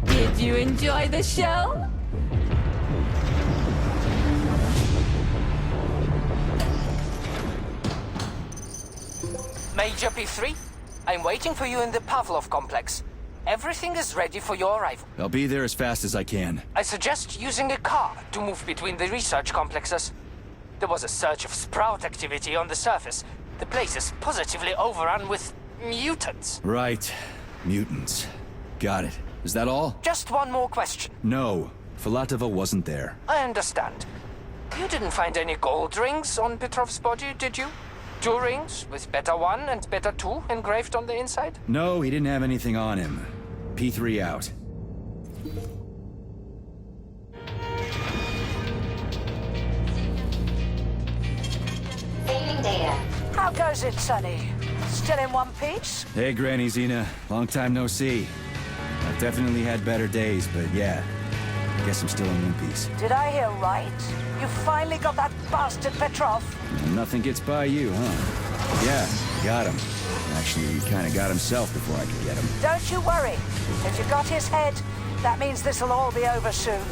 Did you enjoy the show? Major P3, I'm waiting for you in the Pavlov complex. Everything is ready for your arrival. I'll be there as fast as I can. I suggest using a car to move between the research complexes. There was a surge of sprout activity on the surface. The place is positively overrun with mutants. Right. Mutants. Got it. Is that all? Just one more question. No. Filatova wasn't there. I understand. You didn't find any gold rings on Petrov's body, did you? 2 rings with Beta 1 and Beta 2 engraved on the inside? No, he didn't have anything on him. P3 out. Saving data. How goes it, Sonny? Still in one piece? Hey, Granny Xena. Long time no see. I've definitely had better days, but yeah. I guess I'm still in one piece. Did I hear right? You finally got that bastard Petrov? Nothing gets by you, huh? Yeah, got him. Actually, he kind of got himself before I could get him. Don't you worry. If you got his head, that means this'll all be over soon.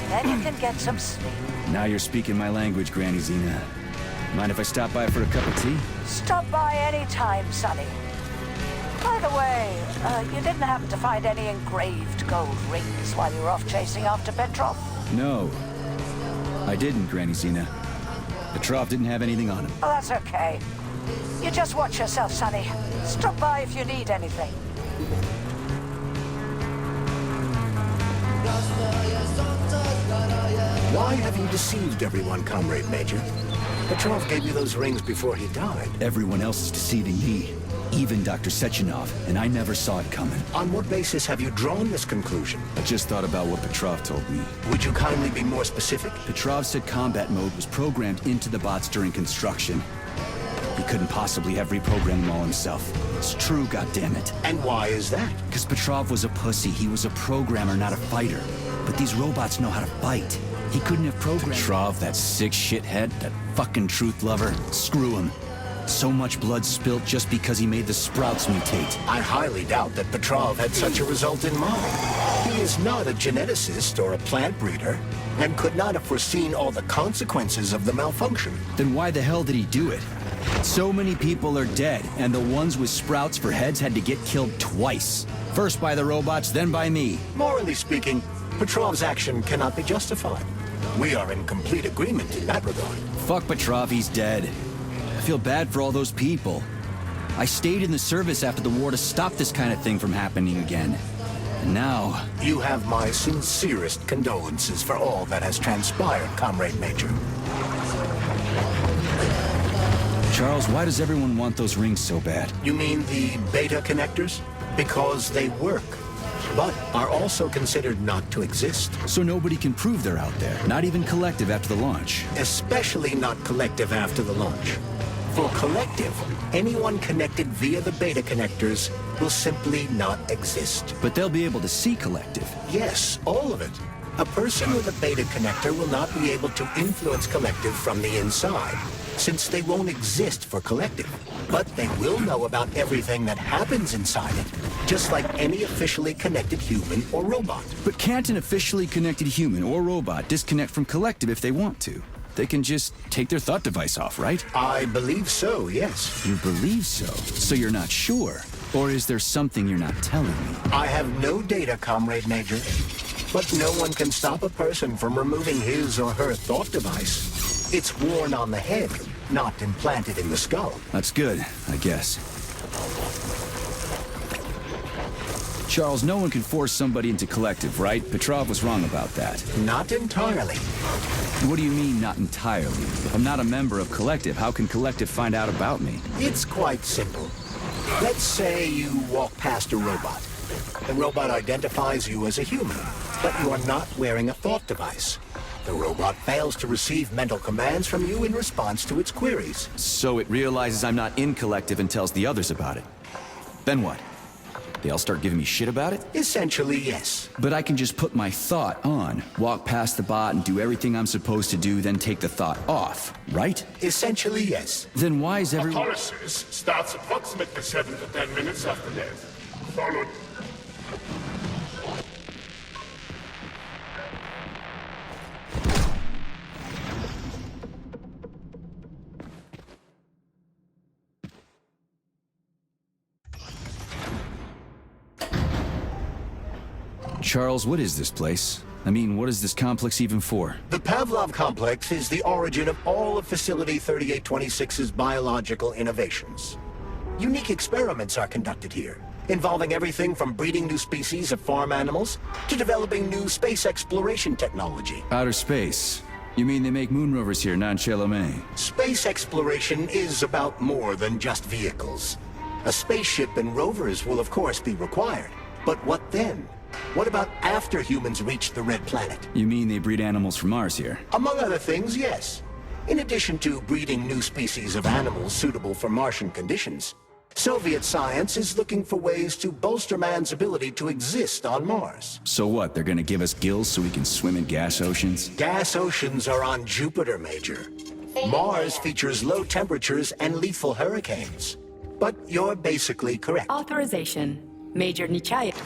Then you can get some sleep. Now you're speaking my language, Granny Xena. Mind if I stop by for a cup of tea? Stop by any time, Sonny. By the way, you didn't happen to find any engraved gold rings while you were off chasing after Petrov? No. I didn't, Granny Xena. Petrov didn't have anything on him. Oh, that's okay. You just watch yourself, Sonny. Stop by if you need anything. Why have you deceived everyone, Comrade Major? Petrov gave you those rings before he died. Everyone else is deceiving me. Even Dr. Sechenov, and I never saw it coming. On what basis have you drawn this conclusion? I just thought about what Petrov told me. Would you kindly be more specific? Petrov said combat mode was programmed into the bots during construction. He couldn't possibly have reprogrammed them all himself. It's true, goddammit. And why is that? Because Petrov was a pussy. He was a programmer, not a fighter. But these robots know how to fight. He couldn't have programmed Petrov, that sick shithead, that fucking truth lover. Screw him. So much blood spilt just because he made the sprouts mutate. I highly doubt that Petrov had such a result in mind. He is not a geneticist or a plant breeder, and could not have foreseen all the consequences of the malfunction. Then why the hell did he do it? So many people are dead, and the ones with sprouts for heads had to get killed twice. First by the robots, then by me. Morally speaking, Petrov's action cannot be justified. We are in complete agreement in that regard. Fuck Petrov, he's dead. I feel bad for all those people. I stayed in the service after the war to stop this kind of thing from happening again. And now... You have my sincerest condolences for all that has transpired, Comrade Major. Charles, why does everyone want those rings so bad? You mean the beta connectors? Because they work, but are also considered not to exist. So nobody can prove they're out there, not even Collective after the launch. Especially not Collective after the launch. For Collective, anyone connected via the beta connectors will simply not exist. But they'll be able to see Collective. Yes, all of it. A person with a beta connector will not be able to influence Collective from the inside, since they won't exist for Collective. But they will know about everything that happens inside it, just like any officially connected human or robot. But can't an officially connected human or robot disconnect from Collective if they want to? They can just take their thought device off, right? I believe so, yes. You believe so? So you're not sure? Or is there something you're not telling me? I have no data, Comrade Major. But no one can stop a person from removing his or her thought device. It's worn on the head, not implanted in the skull. That's good, I guess. Charles, no one can force somebody into Collective, right? Petrov was wrong about that. Not entirely. What do you mean, not entirely? If I'm not a member of Collective, how can Collective find out about me? It's quite simple. Let's say you walk past a robot. The robot identifies you as a human, but you are not wearing a thought device. The robot fails to receive mental commands from you in response to its queries. So it realizes I'm not in Collective and tells the others about it. Then what? They all start giving me shit about it? Essentially, yes. But I can just put my thought on, walk past the bot and do everything I'm supposed to do, then take the thought off, right? Essentially, yes. Then why is everyone... Autolysis starts approximately 7 to 10 minutes after death, followed Charles, what is this place? I mean, what is this complex even for? The Pavlov complex is the origin of all of Facility 3826's biological innovations. Unique experiments are conducted here, involving everything from breeding new species of farm animals to developing new space exploration technology. Outer space? You mean they make moon rovers here, not in Chelomey? Space exploration is about more than just vehicles. A spaceship and rovers will of course be required. But what then? What about after humans reach the Red Planet? You mean they breed animals from Mars here? Among other things, yes. In addition to breeding new species of animals suitable for Martian conditions, Soviet science is looking for ways to bolster man's ability to exist on Mars. So what, they're gonna give us gills so we can swim in gas oceans? Gas oceans are on Jupiter, Major. Mars features low temperatures and lethal hurricanes. But you're basically correct. Authorization. Major Nichayev.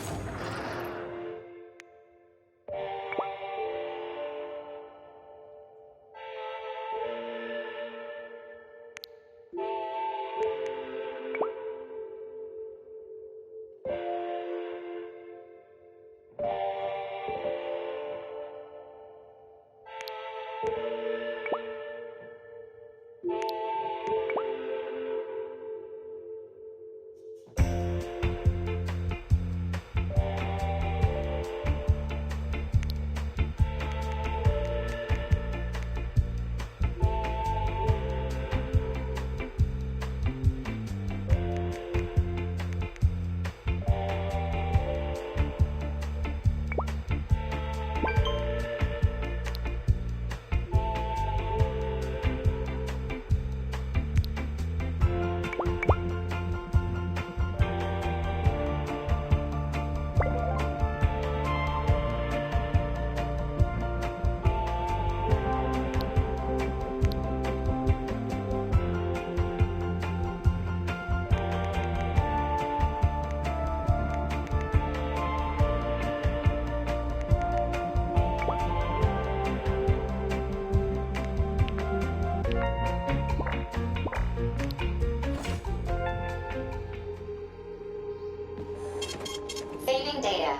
Saving data.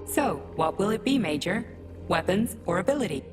So, what will it be, Major? Weapons or ability?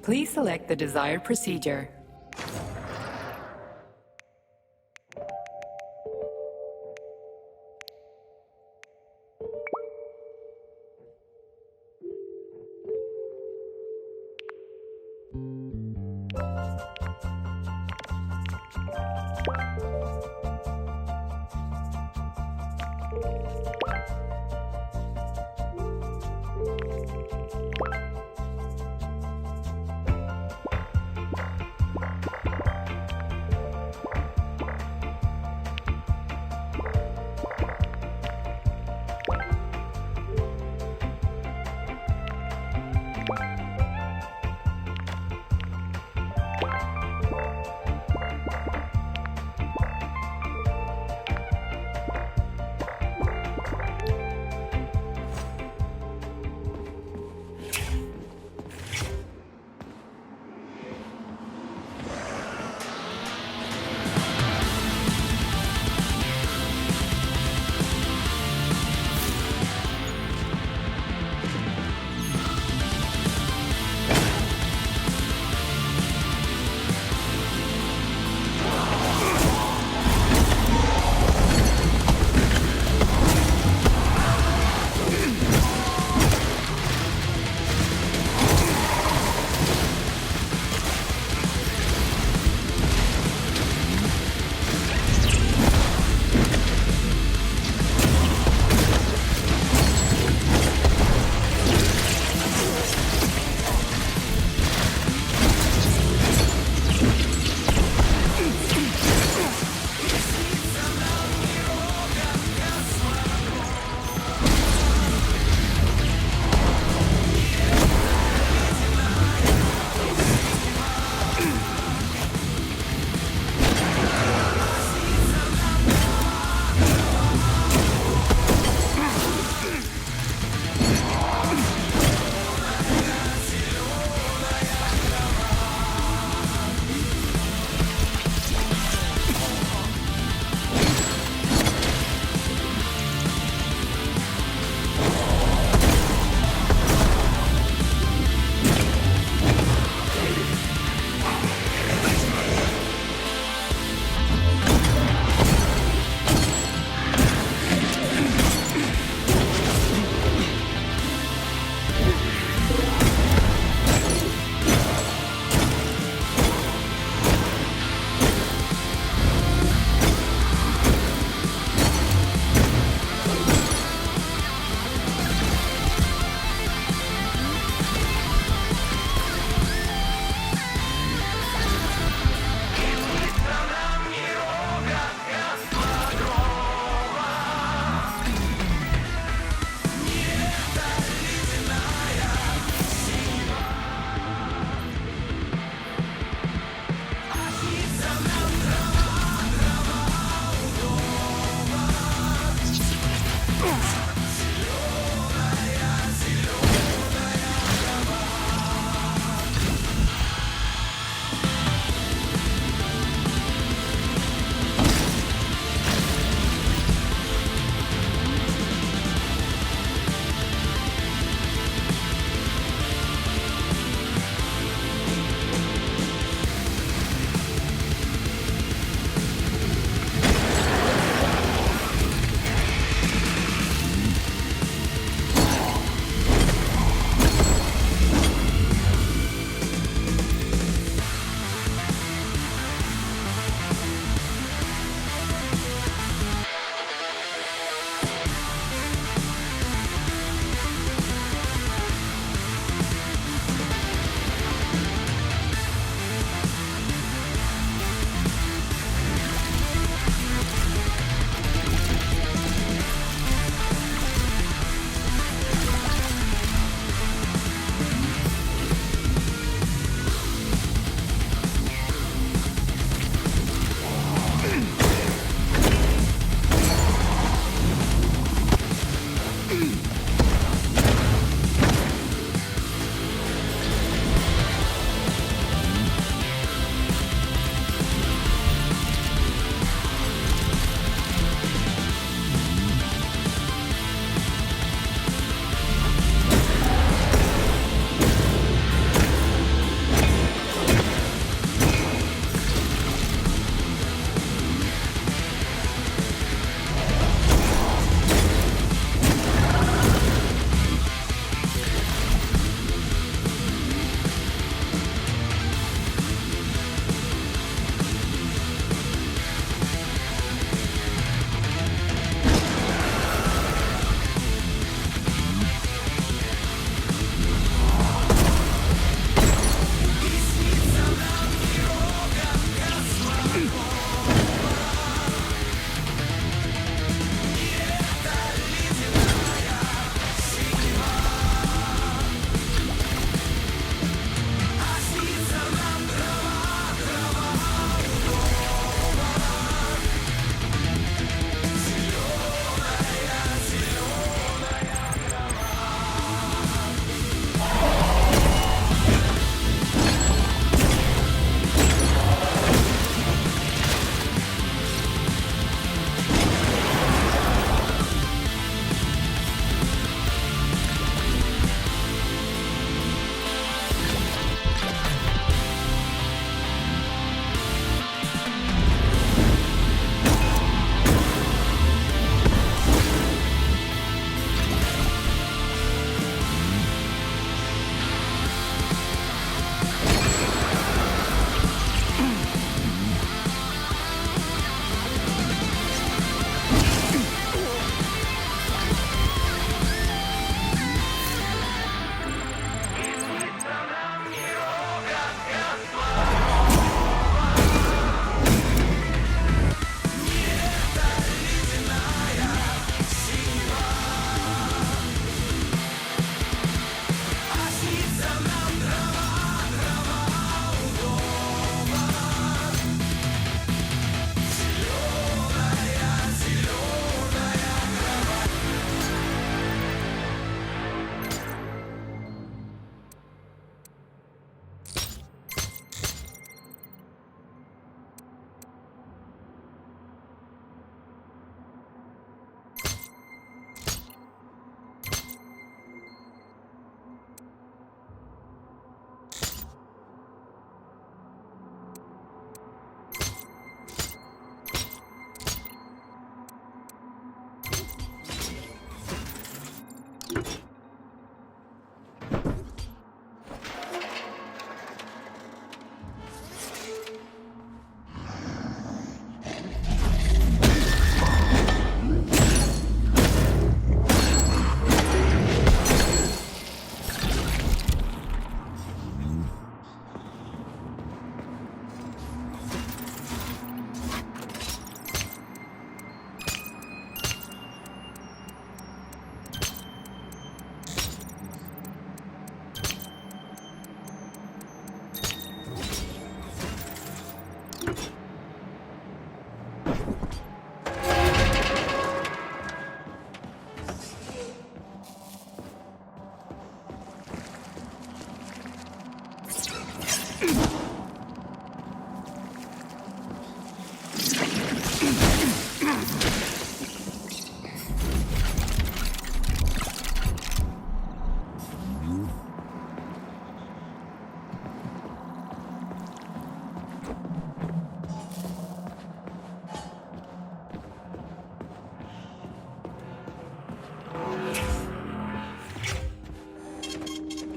Please select the desired procedure.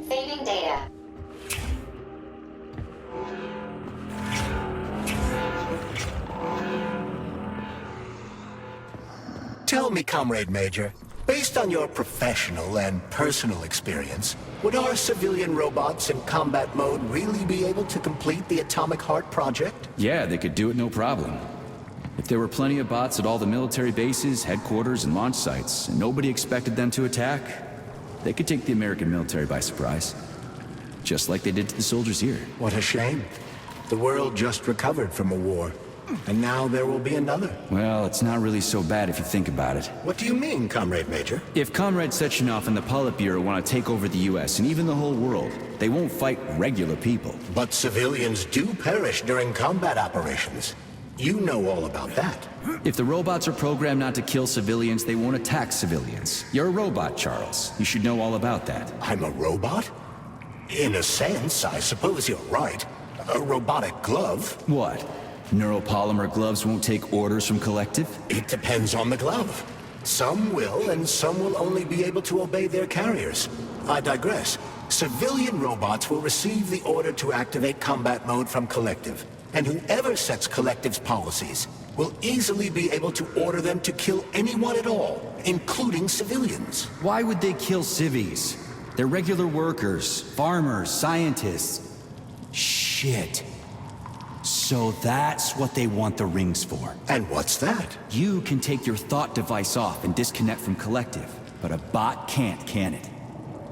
Saving data. Tell me, Comrade Major, based on your professional and personal experience, would our civilian robots in combat mode really be able to complete the Atomic Heart project? Yeah, they could do it no problem. If there were plenty of bots at all the military bases, headquarters, and launch sites, and nobody expected them to attack, they could take the American military by surprise. Just like they did to the soldiers here. What a shame. The world just recovered from a war, and now there will be another. Well, it's not really so bad if you think about it. What do you mean, Comrade Major? If Comrade Sechenov and the Politburo want to take over the US and even the whole world, they won't fight regular people. But civilians do perish during combat operations. You know all about that. If the robots are programmed not to kill civilians, they won't attack civilians. You're a robot, Charles. You should know all about that. I'm a robot? In a sense, I suppose you're right. A robotic glove? What? Neuropolymer gloves won't take orders from Collective? It depends on the glove. Some will, and some will only be able to obey their carriers. I digress. Civilian robots will receive the order to activate combat mode from Collective, and whoever sets Collective's policies will easily be able to order them to kill anyone at all, including civilians. Why would they kill civvies? They're regular workers, farmers, scientists. Shit. So that's what they want the rings for. And what's that? You can take your thought device off and disconnect from Collective, but a bot can't, can it?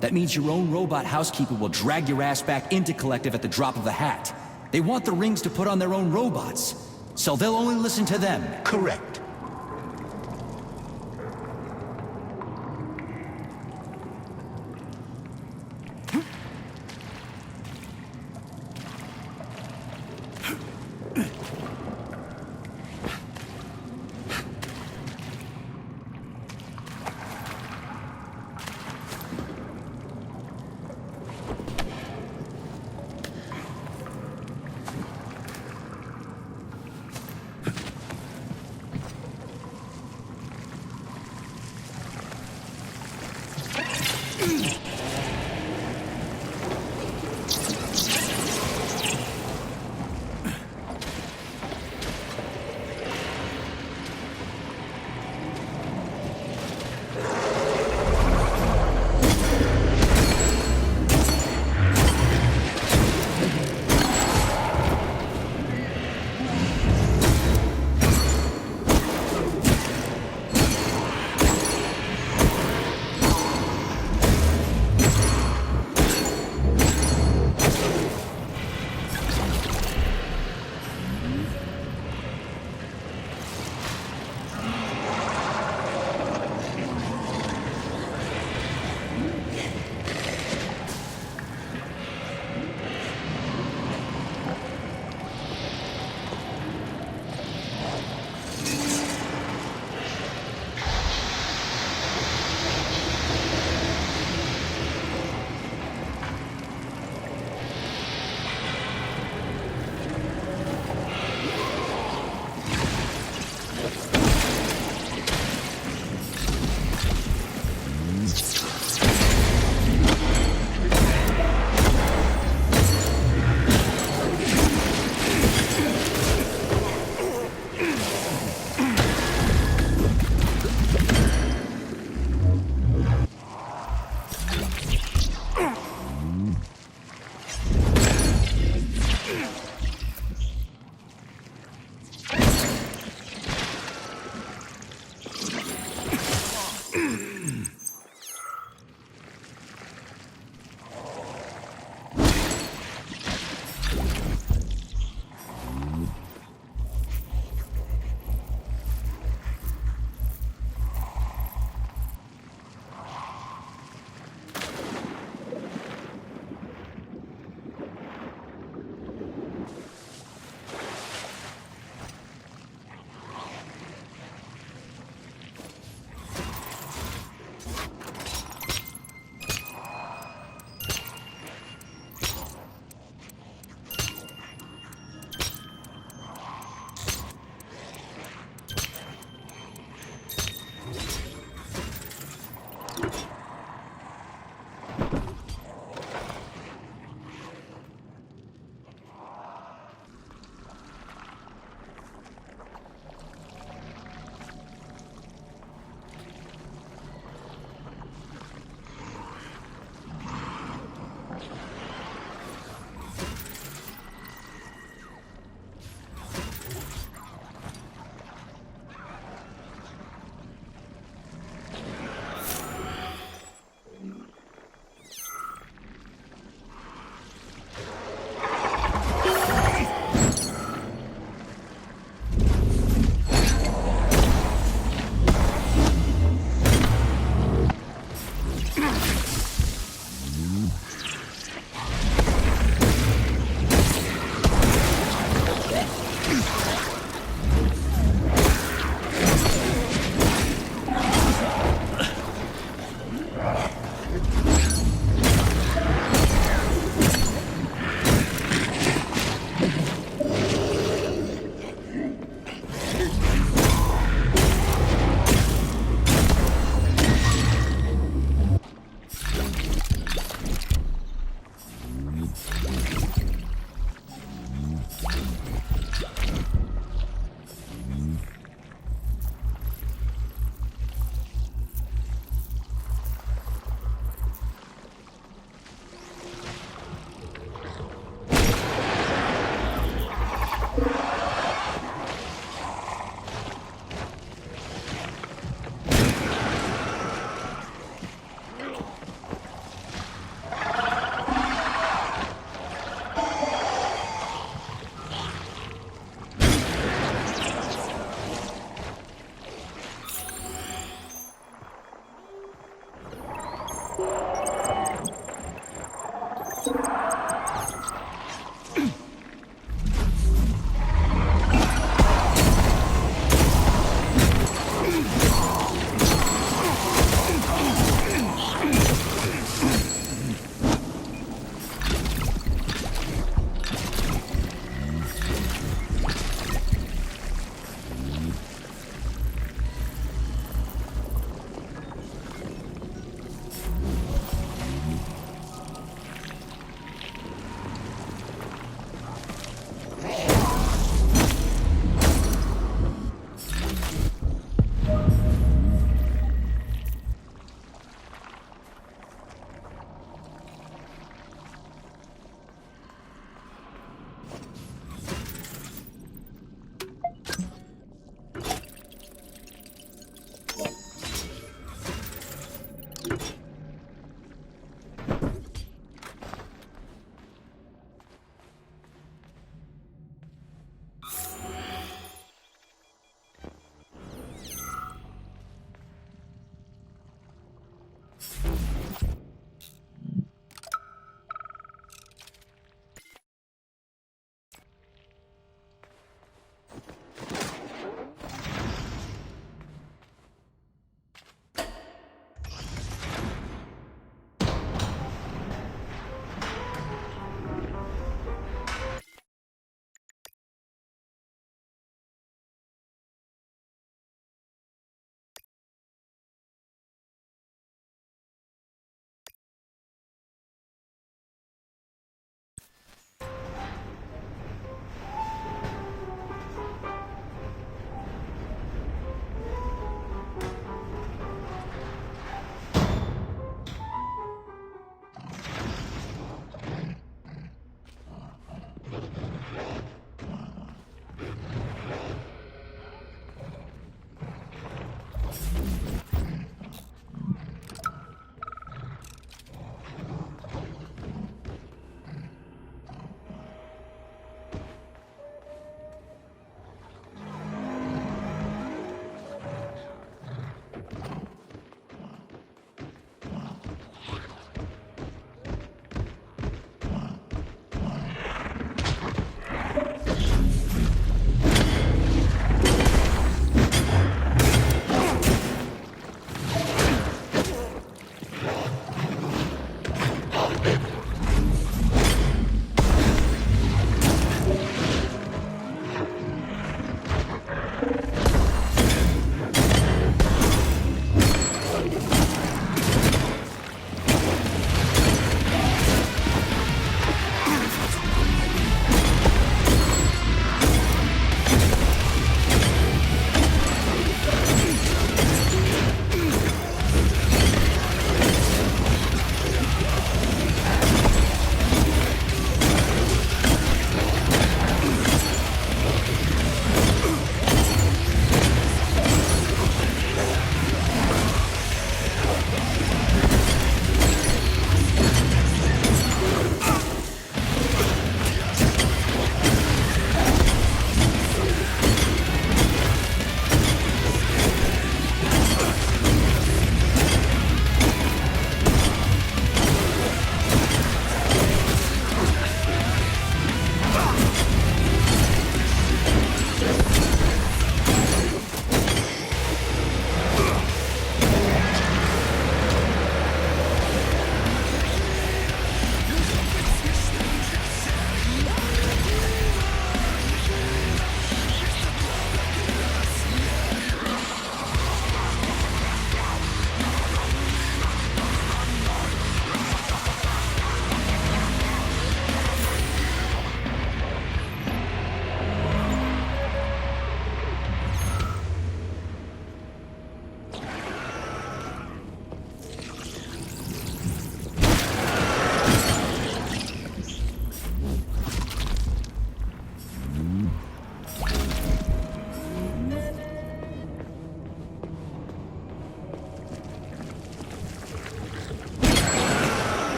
That means your own robot housekeeper will drag your ass back into Collective at the drop of a hat. They want the rings to put on their own robots, so they'll only listen to them. Correct.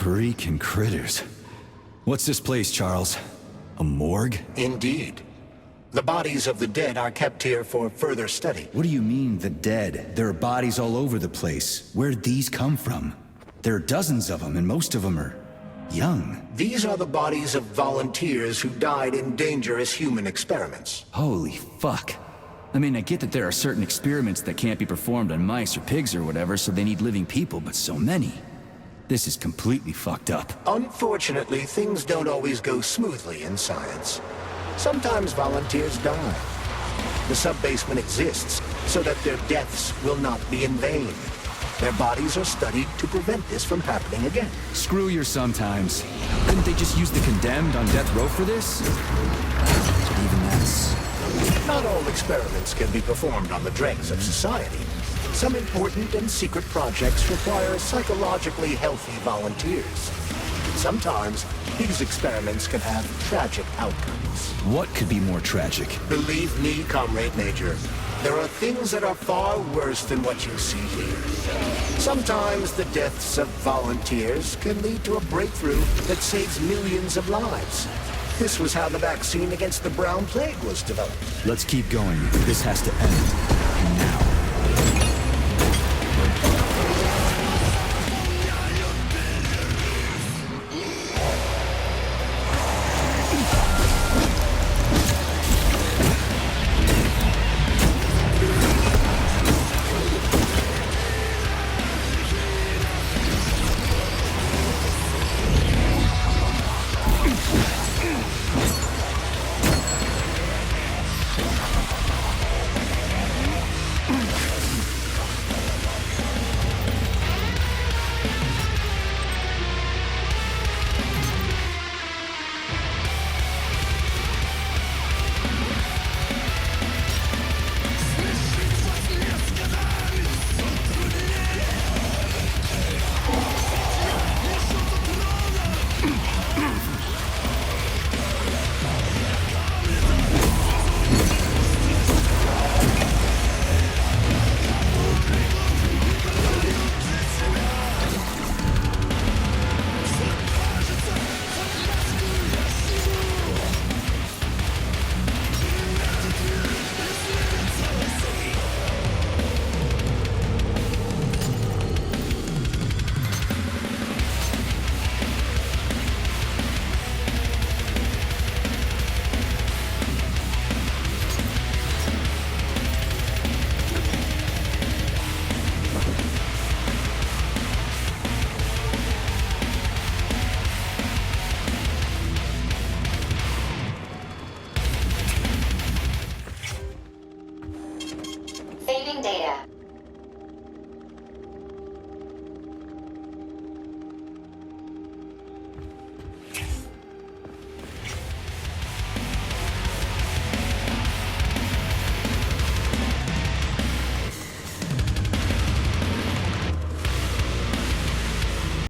Freaking critters. What's this place, Charles? A morgue? Indeed. The bodies of the dead are kept here for further study. What do you mean, the dead? There are bodies all over the place. Where'd these come from? There are dozens of them, and most of them are young. These are the bodies of volunteers who died in dangerous human experiments. Holy fuck. I mean, I get that there are certain experiments that can't be performed on mice or pigs or whatever, so they need living people, but so many. This is completely fucked up. Unfortunately, things don't always go smoothly in science. Sometimes volunteers die. The sub-basement exists so that their deaths will not be in vain. Their bodies are studied to prevent this from happening again. Screw your sometimes. Couldn't they just use the condemned on death row for this? But even that's... Not all experiments can be performed on the dregs of society. Some important and secret projects require psychologically healthy volunteers. Sometimes, these experiments can have tragic outcomes. What could be more tragic? Believe me, Comrade Major, there are things that are far worse than what you see here. Sometimes the deaths of volunteers can lead to a breakthrough that saves millions of lives. This was how the vaccine against the brown plague was developed. Let's keep going. This has to end. Now.